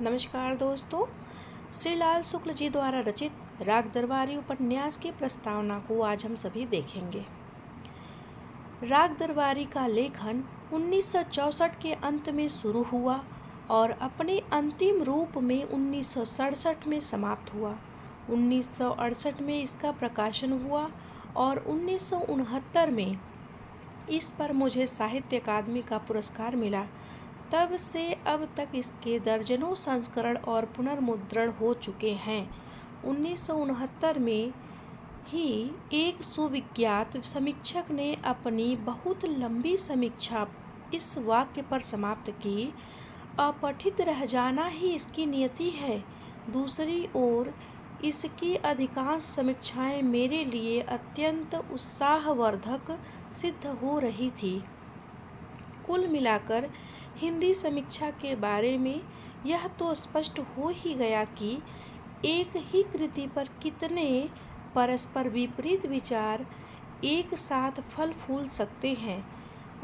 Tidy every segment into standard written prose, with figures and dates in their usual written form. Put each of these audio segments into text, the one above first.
नमस्कार दोस्तों, श्रीलाल शुक्ल जी द्वारा रचित राग दरबारी उपन्यास की प्रस्तावना को आज हम सभी देखेंगे। राग दरबारी का लेखन 1964 के अंत में शुरू हुआ और अपने अंतिम रूप में 1967 में समाप्त हुआ। 1968 में इसका प्रकाशन हुआ और 1969 में इस पर मुझे साहित्य अकादमी का पुरस्कार मिला। तब से अब तक इसके दर्जनों संस्करण और पुनर्मुद्रण हो चुके हैं। 1969 में ही एक सुविख्यात समीक्षक ने अपनी बहुत लंबी समीक्षा इस वाक्य पर समाप्त की, अपठित रह जाना ही इसकी नियति है। दूसरी ओर इसकी अधिकांश समीक्षाएं मेरे लिए अत्यंत उत्साहवर्धक सिद्ध हो रही थी। कुल मिलाकर हिंदी समीक्षा के बारे में यह तो स्पष्ट हो ही गया कि एक ही कृति पर कितने परस्पर विपरीत विचार एक साथ फल फूल सकते हैं।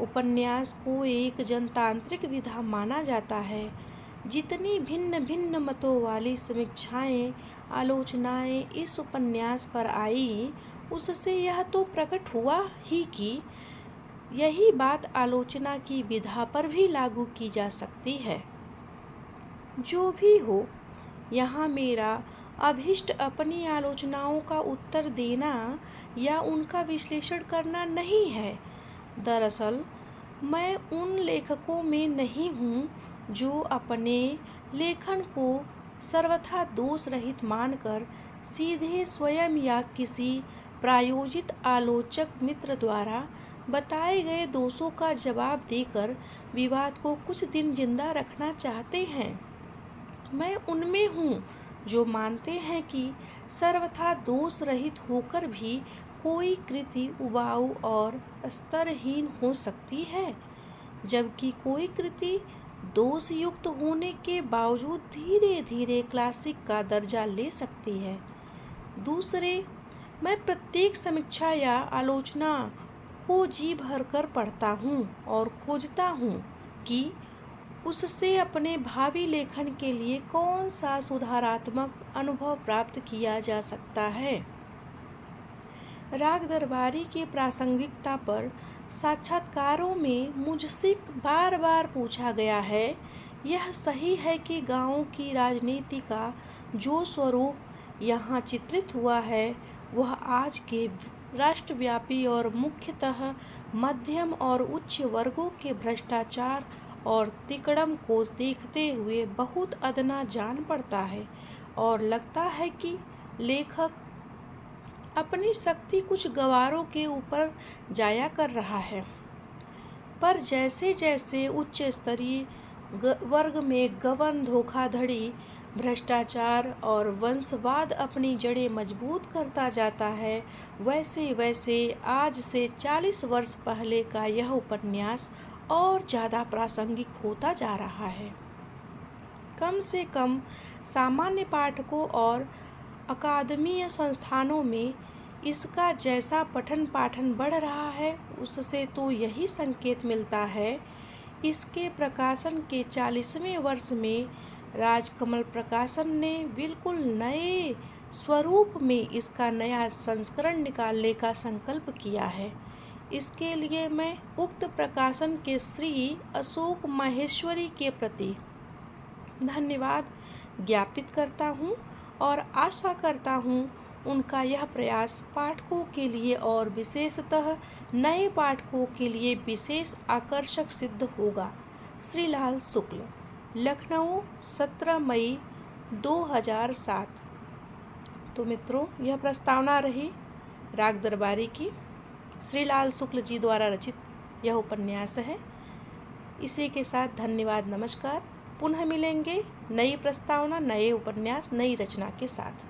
उपन्यास को एक जनतांत्रिक विधा माना जाता है। जितनी भिन्न भिन्न मतों वाली समीक्षाएं, आलोचनाएं इस उपन्यास पर आई, उससे यह तो प्रकट हुआ ही कि यही बात आलोचना की विधा पर भी लागू की जा सकती है। जो भी हो, यहाँ मेरा अभिष्ट अपनी आलोचनाओं का उत्तर देना या उनका विश्लेषण करना नहीं है। दरअसल मैं उन लेखकों में नहीं हूँ जो अपने लेखन को सर्वथा दोष रहित मानकर सीधे स्वयं या किसी प्रायोजित आलोचक मित्र द्वारा बताए गए दोषों का जवाब देकर विवाद को कुछ दिन जिंदा रखना चाहते हैं। मैं उनमें हूँ जो मानते हैं कि सर्वथा दोष रहित होकर भी कोई कृति उबाऊ और स्तरहीन हो सकती है, जबकि कोई कृति दोष युक्त होने के बावजूद धीरे धीरे क्लासिक का दर्जा ले सकती है। दूसरे, मैं प्रत्येक समीक्षा या आलोचना को जी भर कर पढ़ता हूँ और खोजता हूँ कि उससे अपने भावी लेखन के लिए कौन सा सुधारात्मक अनुभव प्राप्त किया जा सकता है। राग दरबारी की प्रासंगिकता पर साक्षात्कारों में मुझसे बार बार पूछा गया है। यह सही है कि गाँवों की राजनीति का जो स्वरूप यहाँ चित्रित हुआ है, वह आज के राष्ट्रव्यापी और मुख्यतः मध्यम और उच्च वर्गों के भ्रष्टाचार और तिकड़म को देखते हुए बहुत अदना जान पड़ता है और लगता है कि लेखक अपनी शक्ति कुछ गवारों के ऊपर जाया कर रहा है। पर जैसे जैसे उच्च स्तरीय वर्ग में गबन, धोखाधड़ी, भ्रष्टाचार और वंशवाद अपनी जड़ें मजबूत करता जाता है, वैसे वैसे आज से 40 वर्ष पहले का यह उपन्यास और ज़्यादा प्रासंगिक होता जा रहा है। कम से कम सामान्य पाठकों और अकादमीय संस्थानों में इसका जैसा पठन पाठन बढ़ रहा है, उससे तो यही संकेत मिलता है। इसके प्रकाशन के 40वें वर्ष में राजकमल प्रकाशन ने बिल्कुल नए स्वरूप में इसका नया संस्करण निकालने का संकल्प किया है। इसके लिए मैं उक्त प्रकाशन के श्री अशोक माहेश्वरी के प्रति धन्यवाद ज्ञापित करता हूँ और आशा करता हूँ उनका यह प्रयास पाठकों के लिए और विशेषतः नए पाठकों के लिए विशेष आकर्षक सिद्ध होगा। श्रीलाल शुक्ल, लखनऊ, 17 मई 2007। तो मित्रों, यह प्रस्तावना रही राग दरबारी की। श्रीलाल शुक्ल जी द्वारा रचित यह उपन्यास है। इसी के साथ धन्यवाद, नमस्कार। पुनः मिलेंगे नई प्रस्तावना, नए उपन्यास, नई रचना के साथ।